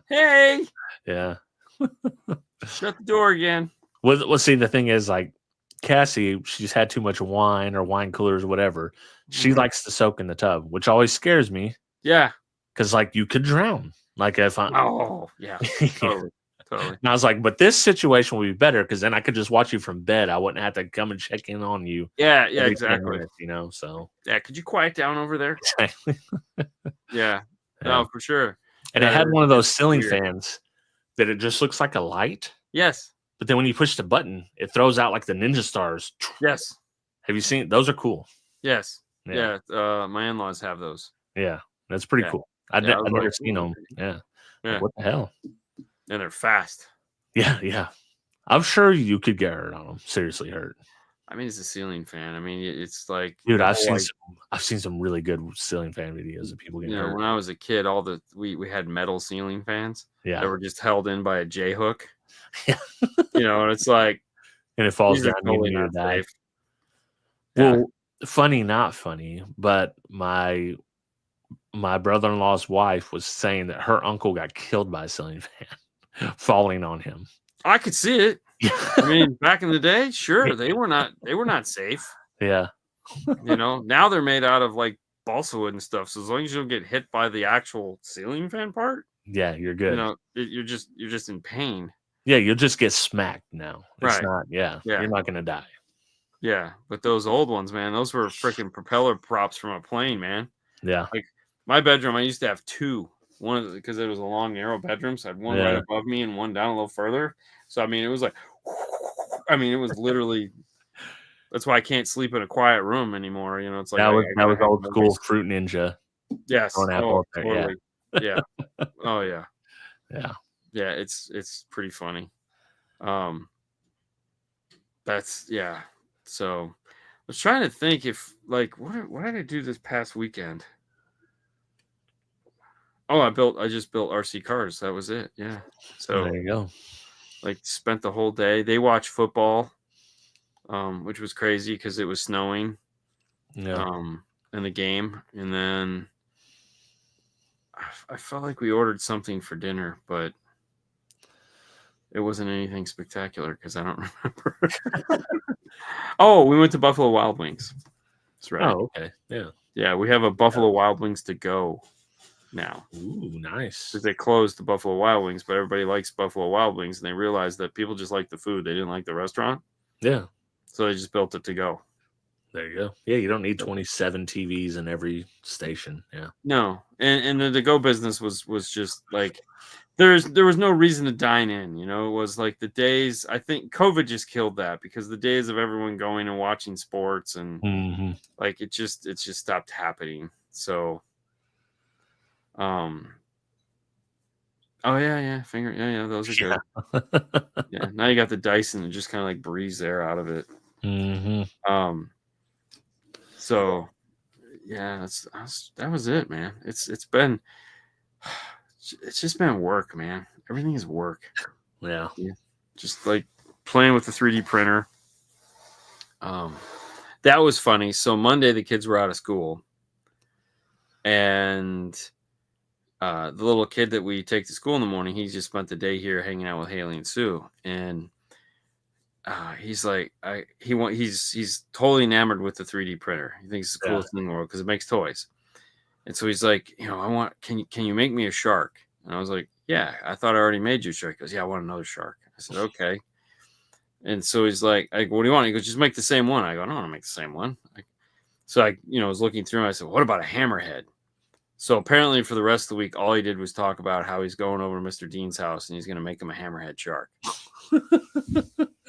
Hey. Yeah. Shut the door again. Well, see, the thing is, like, Cassie, she's had too much wine or wine coolers or whatever. She likes to soak in the tub, which always scares me. Yeah. Because, like, you could drown. Like, if I... Oh, yeah. Totally. And I was like, but this situation would be better because then I could just watch you from bed. I wouldn't have to come and check in on you. Yeah, exactly. Minutes, so... Yeah, could you quiet down over there? Exactly. Yeah. No, for sure. And it had one of those ceiling fans that it just looks like a light. Yes. But then when you push the button, it throws out like the ninja stars. Yes. Have you seen? Those are cool. Yes. Yeah. My in-laws have those. Yeah. That's pretty cool. I've never seen them. Yeah. Like, what the hell? And they're fast. Yeah. Yeah. I'm sure you could get hurt on them. Seriously hurt. I mean, it's a ceiling fan. I mean, it's like, dude, I've seen some really good ceiling fan videos of people getting hurt. When I was a kid, we had metal ceiling fans that were just held in by a J hook. Yeah. And it's like, and it falls down. Totally not safe. Well, funny, not funny, but my brother-in-law's wife was saying that her uncle got killed by a ceiling fan falling on him. I could see it. I mean, back in the day, sure, they were not safe. Yeah. Now they're made out of like balsa wood and stuff. So as long as you don't get hit by the actual ceiling fan part, yeah, you're good. You're just in pain. Yeah, you'll just get smacked now. It's right. not, you're not gonna die. Yeah, but those old ones, man, those were freaking propeller props from a plane, man. Yeah. Like my bedroom, I used to have two. One because it was a long, narrow bedroom, so I had one right above me and one down a little further. So I mean, it was like, it was literally. That's why I can't sleep in a quiet room anymore. It's like that was old school Fruit Ninja. Yes. Totally. Yeah. Oh yeah. Yeah. Yeah. It's pretty funny. That's So I was trying to think if what did I do this past weekend? Oh, I just built RC cars. That was it. Yeah. So there you go. Spent the whole day. They watched football, which was crazy because it was snowing. Yeah. In the game, and then I felt like we ordered something for dinner, but it wasn't anything spectacular because I don't remember. Oh, we went to Buffalo Wild Wings. That's right. Oh, okay. Yeah. Yeah, we have a Buffalo Wild Wings to go now. Ooh, nice. Because they closed the Buffalo Wild Wings, but everybody likes Buffalo Wild Wings, and they realized that people just like the food. They didn't like the restaurant. Yeah. So they just built it to go. There you go. Yeah, you don't need 27 TVs in every station. Yeah. No. And the to-go business was just like there was no reason to dine in, It was like the days, I think COVID just killed that because the days of everyone going and watching sports and it just stopped happening. So oh yeah, finger, yeah, those are good. Yeah, now you got the Dyson and just kind of like breeze air out of it. So yeah, that was it, man. It's just been work, man. Everything is work. Yeah. Just like playing with the 3D printer. That was funny. So Monday the kids were out of school, and the little kid that we take to school in the morning, he just spent the day here hanging out with Haley and Sue, and he's like, he's totally enamored with the 3D printer. He thinks it's the coolest thing in the world because it makes toys. And so he's like, can you make me a shark? And I was like, yeah, I thought I already made you a shark. He goes, yeah, I want another shark. I said, okay. And so he's like, what do you want? He goes, just make the same one. I go, I don't want to make the same one. So I was looking through and I said, what about a hammerhead? So apparently for the rest of the week, all he did was talk about how he's going over to Mr. Dean's house and he's going to make him a hammerhead shark.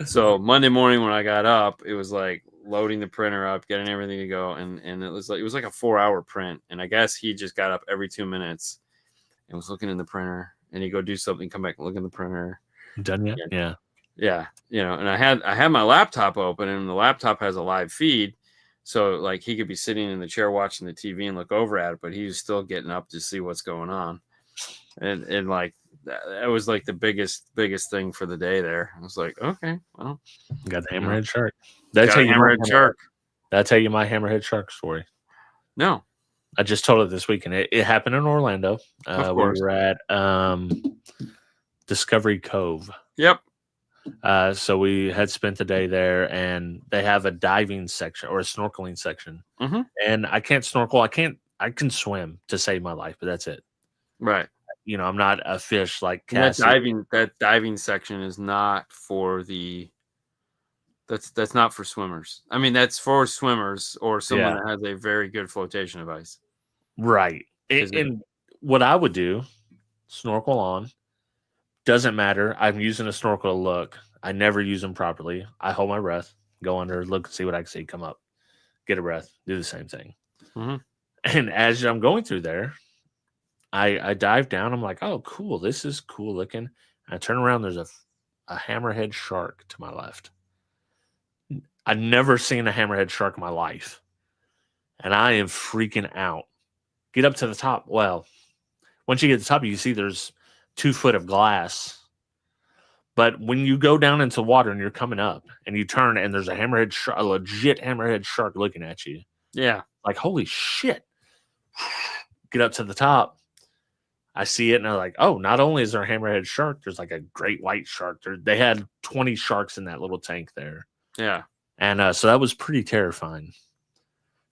So Monday morning when I got up, it was like loading the printer up, getting everything to go. And it was like a 4-hour print. And I guess he just got up every 2 minutes and was looking in the printer, and he'd go do something, come back and look in the printer. Done yet? Yeah. Yeah. And I had my laptop open, and the laptop has a live feed. So like he could be sitting in the chair watching the TV and look over at it, but he was still getting up to see what's going on. And like that was like the biggest thing for the day there. I was like, okay, well, got the hammerhead shark. That's how you hammerhead shark. That's how you my hammerhead shark story. No, I just told it this weekend. It happened in Orlando. Where we were at Discovery Cove. Yep. So we had spent the day there, and they have a diving section or a snorkeling section. Mm-hmm. And I can't snorkel. I can swim to save my life, but that's it. Right. I'm not a fish like Cassie. That diving section is not for that's not for swimmers. I mean, that's for swimmers or someone that has a very good flotation device. Right. And what I would do, snorkel on. Doesn't matter. I'm using a snorkel to look. I never use them properly. I hold my breath, go under, look, see what I can see, come up, get a breath, do the same thing. Mm-hmm. And as I'm going through there, I dive down. I'm like, oh, cool. This is cool looking. I turn around. There's a hammerhead shark to my left. I've never seen a hammerhead shark in my life. And I am freaking out. Get up to the top. Well, once you get to the top, you see there's 2 foot of glass. But when you go down into water and you're coming up and you turn and there's a legit hammerhead shark looking at you. Yeah. Like, holy shit. Get up to the top. I see it and I'm like, oh, not only is there a hammerhead shark, there's like a great white shark. They had 20 sharks in that little tank there. Yeah. And so that was pretty terrifying.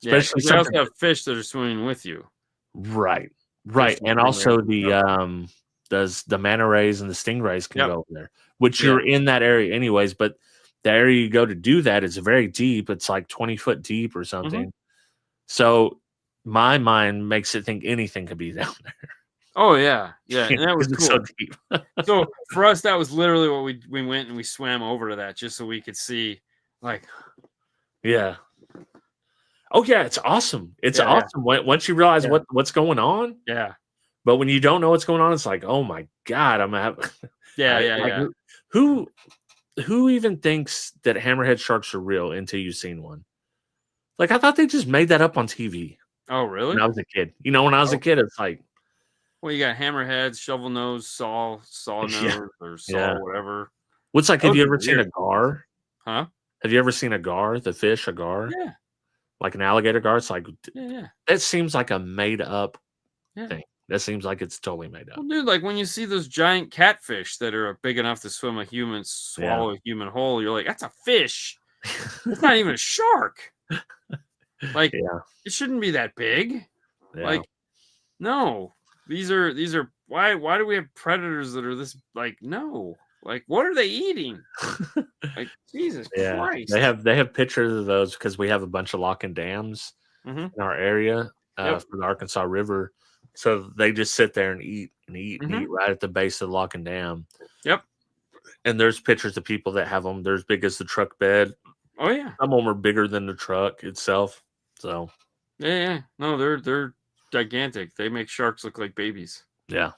Especially you also have fish that are swimming with you. Right. Right. And also the manta rays and the stingrays can go over there, which you're in that area anyways. But the area you go to do that is very deep. It's like 20 foot deep or something. Mm-hmm. So my mind makes it think anything could be down there. Oh yeah. Yeah. And that was cool. So deep. So for us, that was literally what we went and we swam over to that just so we could see like, yeah. Oh yeah. It's awesome. It's awesome. Yeah. Once you realize what's going on. Yeah. But when you don't know what's going on, it's like, oh my God, I'm gonna have yeah. Who even thinks that hammerhead sharks are real until you've seen one? Like, I thought they just made that up on TV. Oh, really? When I was a kid. When I was a kid, it's like, well, you got hammerheads, shovel nose, saw nose, or saw whatever. What's like, have you ever seen a gar? Huh? Have you ever seen a gar, the fish, a gar? Yeah. Like an alligator gar? It's like, yeah. That seems like a made up thing. That seems like it's totally made up. Well, dude, like when you see those giant catfish that are big enough to swallow a human whole, you're like, that's a fish. It's not even a shark. Like, it shouldn't be that big. Yeah. Like, no. These are why do we have predators that are this like no? Like, what are they eating? Like, Jesus Christ. They have pictures of those because we have a bunch of locking dams in our area for the Arkansas River. So they just sit there and eat right at the base of the locking dam. Yep. And there's pictures of people that have them. They're as big as the truck bed. Oh yeah. Some of them are bigger than the truck itself. So yeah. No, they're gigantic. They make sharks look like babies. Yeah.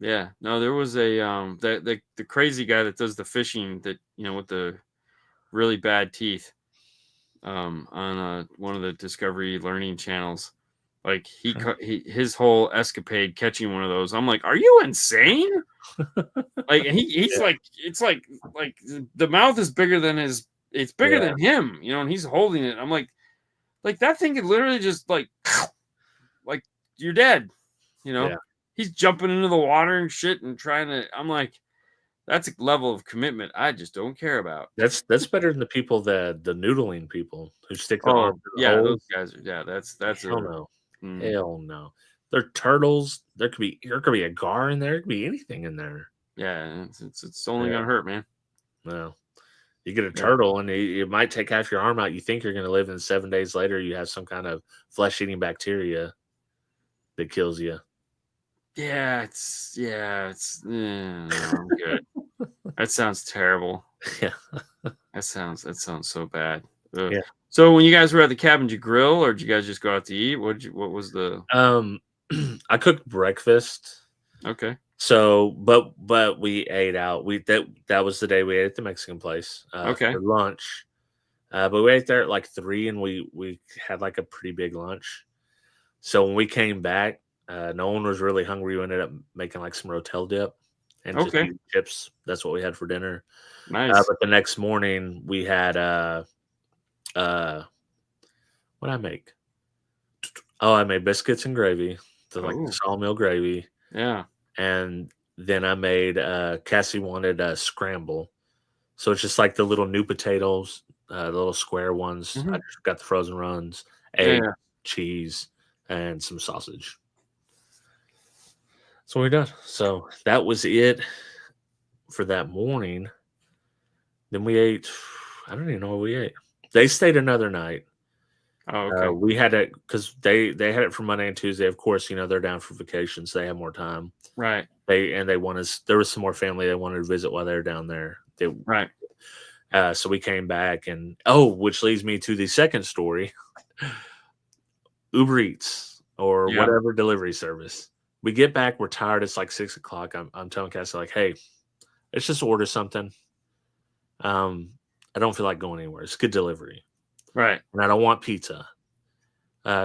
Yeah. No, there was a the crazy guy that does the fishing that with the really bad teeth on one of the Discovery Learning channels. Like his whole escapade catching one of those. I'm like, are you insane? Like he's like, it's like the mouth is bigger than it's bigger than him, and he's holding it. I'm like that thing could literally just like you're dead, He's jumping into the water and shit and trying to. I'm like, that's a level of commitment I just don't care about. That's better than the people the noodling people who stick their arm those guys are that's Hell no. They're turtles. There could be a gar in there. There could be anything in there. Yeah, it's only gonna hurt, man. No. You get a turtle and it might take half your arm out. You think you're going to live, and 7 days later, you have some kind of flesh-eating bacteria that kills you. Yeah, I'm good. That sounds terrible. Yeah, that sounds so bad. Ugh. Yeah. So when you guys were at the cabin, did you grill or did you guys just go out to eat? What was the? I cooked breakfast. Okay. So, but we ate out. That was the day we ate at the Mexican place. Okay. For lunch. But we ate there at like 3, and we had like a pretty big lunch. So when we came back, no one was really hungry. We ended up making like some rotel dip and just eating chips. That's what we had for dinner. Nice. But the next morning we had what I make? Oh, I made biscuits and gravy, like sawmill gravy. Yeah. And then I made Cassie wanted a scramble. So it's just like the little new potatoes, the little square ones. I just got the frozen runs, egg, cheese, and some sausage. So we're done. So that was it for that morning. Then we ate. I don't even know what we ate. They stayed another night. Oh, okay. We had it because they had it for Monday and Tuesday. Of course, they're down for vacations. They have more time. Right. They wanted. There was some more family they wanted to visit while they were down there. Right. So we came back which leads me to the second story. Uber Eats or whatever delivery service. We get back, we're tired. It's like 6 o'clock. I'm telling Cassie, like, hey, let's just order something. I don't feel like going anywhere. It's good delivery. Right. And I don't want pizza.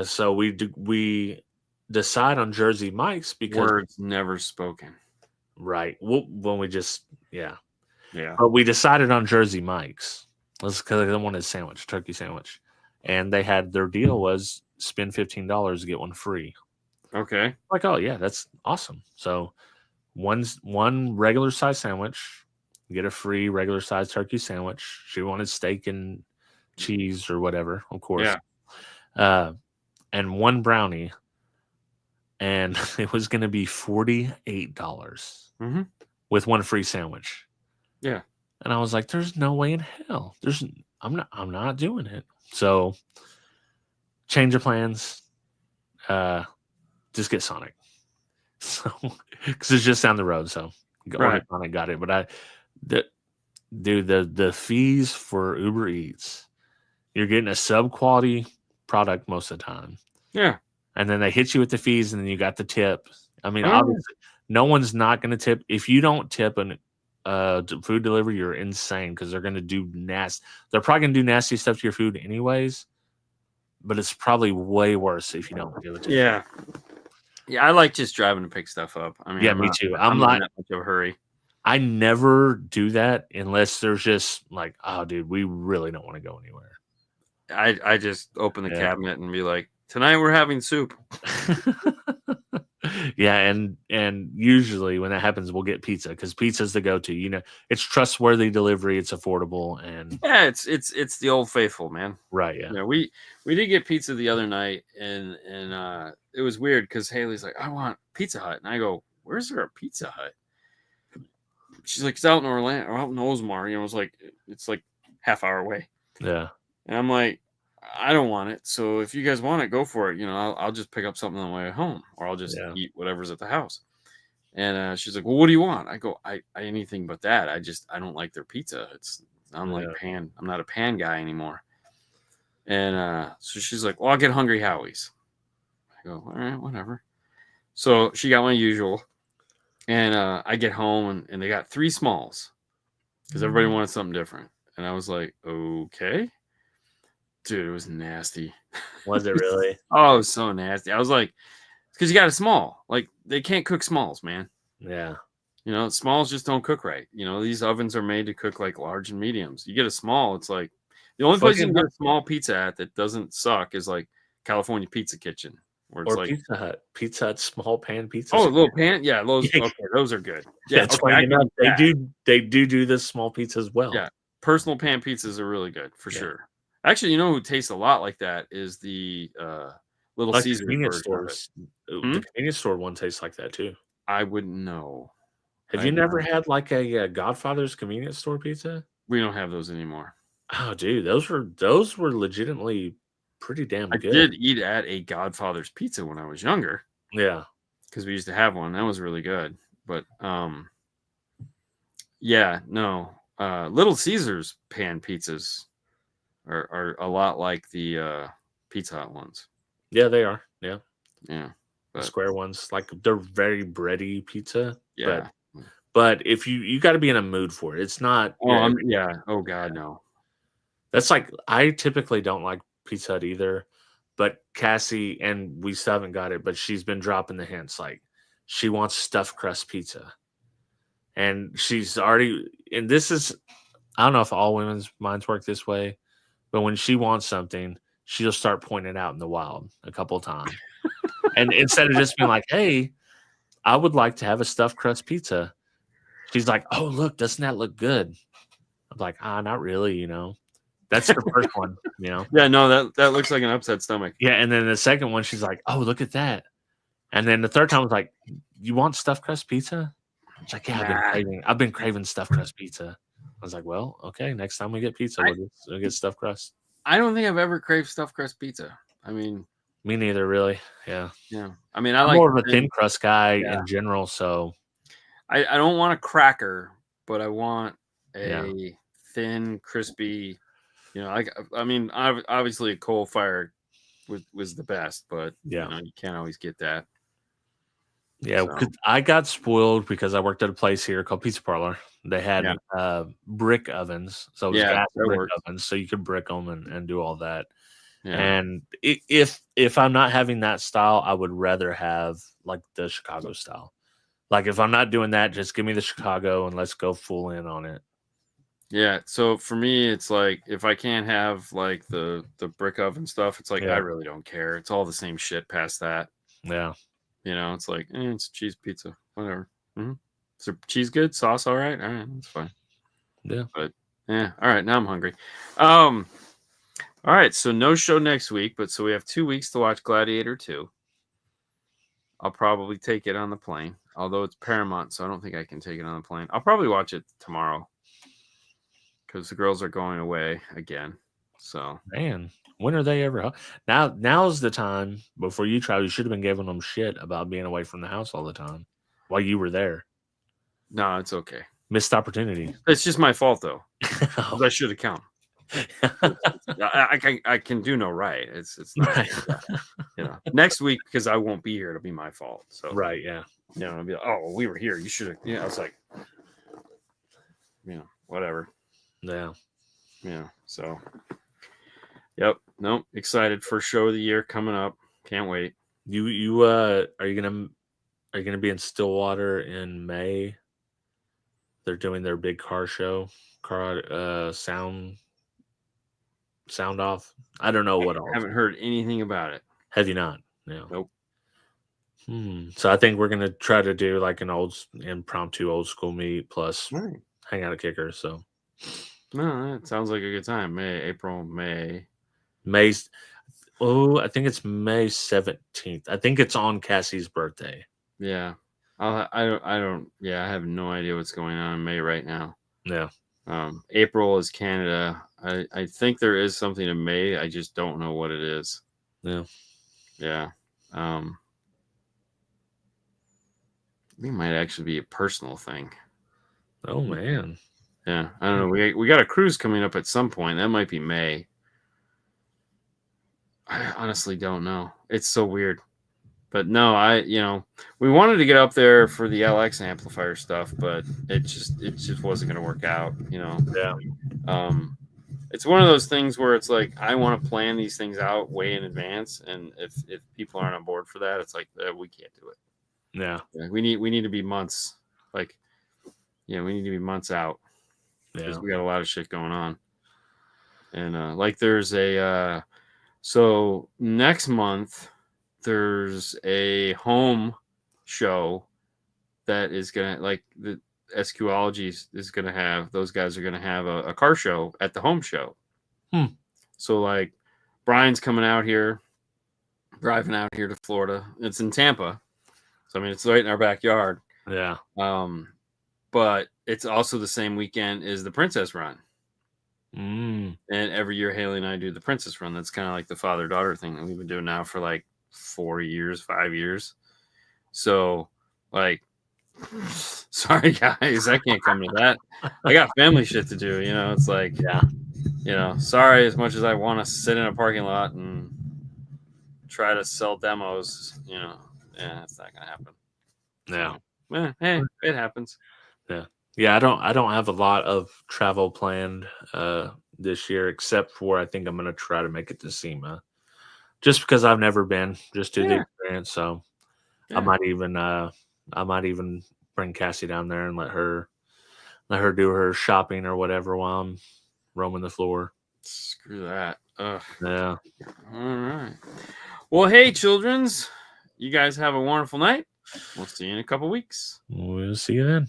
So we decide on Jersey Mike's because words never spoken. Right. When we just Yeah. But we decided on Jersey Mike's. That's because I wanted a sandwich, turkey sandwich, and they had their deal was spend $15 to get one free. Okay. Like, oh yeah, that's awesome. So one regular size sandwich, get a free regular size turkey sandwich. She wanted steak and cheese or whatever, of course. Yeah. And one brownie, and it was going to be $48 with one free sandwich. Yeah. And I was like, "There's no way in hell. I'm not doing it." So, change of plans. Just get Sonic. So, because it's just down the road. So, Sonic, got it. But the fees for Uber Eats, you're getting a sub quality product most of the time. Yeah. And then they hit you with the fees, and then you got the tip. I mean, obviously, no one's not going to tip. If you don't tip an food delivery, you're insane because they're going to do nasty. They're probably going to do nasty stuff to your food anyways. But it's probably way worse if you don't give it to them. Yeah, I like just driving to pick stuff up. I mean, me too. I'm not in that much of a hurry. I never do that unless there's just like, oh, dude, we really don't want to go anywhere. I just open the cabinet and be like, tonight we're having soup. Yeah, and usually when that happens, we'll get pizza because pizza's the go-to. It's trustworthy delivery, it's affordable, and it's the old faithful, man. Right? Yeah. We did get pizza the other night, and it was weird because Haley's like, I want Pizza Hut, and I go, where's there a Pizza Hut? She's like, it's out in Orlando or out in Oldsmar. It's like half hour away. Yeah. And I'm like, I don't want it. So if you guys want it, go for it. I'll just pick up something on the way home, or I'll just eat whatever's at the house. And she's like, well, what do you want? I go, I anything but that. I don't like their pizza. I'm not a pan guy anymore. And so she's like, well, I'll get Hungry Howie's. I go, all right, whatever. So she got my usual. And I get home and they got 3 smalls because everybody wanted something different. And I was like, okay. Dude, it was nasty. Was it really? Oh, it was so nasty. I was like, because you got a small. Like, they can't cook smalls, man. Yeah. Smalls just don't cook right. These ovens are made to cook like large and mediums. You get a small, it's like the only place you can get a small pizza at that doesn't suck is like California Pizza Kitchen. Or like Pizza Hut. Pizza Hut small pan pizza. Oh, a little pan? Yeah, those are good. Yeah, that's why they do this small pizza as well. Yeah. Personal pan pizzas are really good for sure. Actually, who tastes a lot like that is the Little like Caesars convenience version of it. stores. The convenience store one tastes like that too. I wouldn't know. Have you never had like a Godfather's convenience store pizza? We don't have those anymore. Oh, dude, those were legitimately pretty damn I good. did eat at a Godfather's Pizza when I was younger. Yeah, because we used to have one. That was really good. But yeah, no. Little Caesars pan pizzas are a lot like the Pizza Hut ones. yeah, they are. Yeah, Yeah, the square ones, like they're very bready pizza. yeah. But if you got to be in a mood for it, it's not. Oh, yeah. Oh God, no. That's like I typically don't like Pizza Hut either, but Cassie, and we still haven't got it, but she's been dropping the hints like she wants stuffed crust pizza, and she's already. And this is, I don't know if all women's minds work this way, but when she wants something, she'll start pointing it out in the wild a couple of times, and instead of just being like, "Hey, I would like to have a stuffed crust pizza," she's like, "Oh, look, doesn't that look good?" I'm like, not really, you know. That's the first one, you know. Yeah, no, that looks like an upset stomach. Yeah, and then the second one, she's like, "Oh, look at that!" And then the third time was like, "You want stuffed crust pizza?" It's like, "Yeah, I've been craving stuffed crust pizza." I was like, "Well, okay, next time we get pizza, we'll get stuffed crust." I don't think I've ever craved stuffed crust pizza. I mean, me neither, really. Yeah. I mean, I'm more of a thin crust guy in general, so I don't want a cracker, but I want a thin, crispy. You know, I mean, obviously a coal fire was the best, but you can't always get that. Yeah, so. I got spoiled because I worked at a place here called Pizza Parlor. They had brick ovens, so it was gas brick ovens, so you could brick them and do all that. Yeah. And if I'm not having that style, I would rather have like the Chicago style. Like if I'm not doing that, just give me the Chicago and let's go full in on it. Yeah, so for me, it's like if I can't have like the brick oven stuff, it's like I really don't care. It's all the same shit past that. Yeah, you know, it's like it's cheese pizza, whatever. Is there cheese good? Sauce all right? All right, that's fine. Yeah, but all right. Now I'm hungry. All right, so no show next week, but so we have 2 weeks to watch Gladiator 2. I'll probably take it on the plane, although it's Paramount, so I don't think I can take it on the plane. I'll probably watch it tomorrow. Because the girls are going away again. So man, when are they ever? Now's the time before you travel. You should have been giving them shit about being away from the house all the time while you were there. No, it's okay. Missed opportunity. It's just my fault though. I should have come. I can do no right. It's not right. Next week because I won't be here. It'll be my fault. So right, yeah. I'll be like, oh, we were here. You should have. I was like, whatever. Yeah. So, yep. Nope. Excited for show of the year coming up. Can't wait. You are you gonna be in Stillwater in May? They're doing their big car show, sound off. I don't know what else. I haven't heard anything about it. Have you not? No. Nope. So I think we're gonna try to do like an impromptu old school meet plus hang out at Kicker. So. No, it sounds like a good time. May. Oh, I think it's May 17th. I think it's on Cassie's birthday. Yeah. I have no idea what's going on in May right now. Yeah. April is Canada. I think there is something in May. I just don't know what it is. Yeah. Yeah. It might actually be a personal thing. Oh man. Yeah, I don't know. We got a cruise coming up at some point. That might be May. I honestly don't know. It's so weird. But no, we wanted to get up there for the LX amplifier stuff, but it just wasn't going to work out, Yeah. It's one of those things where it's like I want to plan these things out way in advance, and if people aren't on board for that, it's like we can't do it. Yeah. We need to be months. We need to be months out. Because we got a lot of shit going on. And there's so next month there's a home show that is gonna the SQology is gonna have, those guys are gonna have a car show at the home show. So Brian's coming out here driving out here to Florida. It's in Tampa, so I mean it's right in our backyard. Yeah. But it's also the same weekend as the Princess Run. Mm. And every year Haley and I do the Princess Run. That's kind of like the father-daughter thing that we've been doing now for like 4 years, 5 years. So, like, sorry guys, I can't come to that. I got family shit to do. It's like, sorry, as much as I want to sit in a parking lot and try to sell demos, it's not gonna happen. Yeah. So, hey, it happens. Yeah. I don't have a lot of travel planned this year, except for I think I'm gonna try to make it to SEMA, just because I've never been, just to the experience. So I might even bring Cassie down there and let her do her shopping or whatever while I'm roaming the floor. Screw that. Ugh. Yeah. All right. Well, hey, childrens, you guys have a wonderful night. We'll see you in a couple weeks. We'll see you then.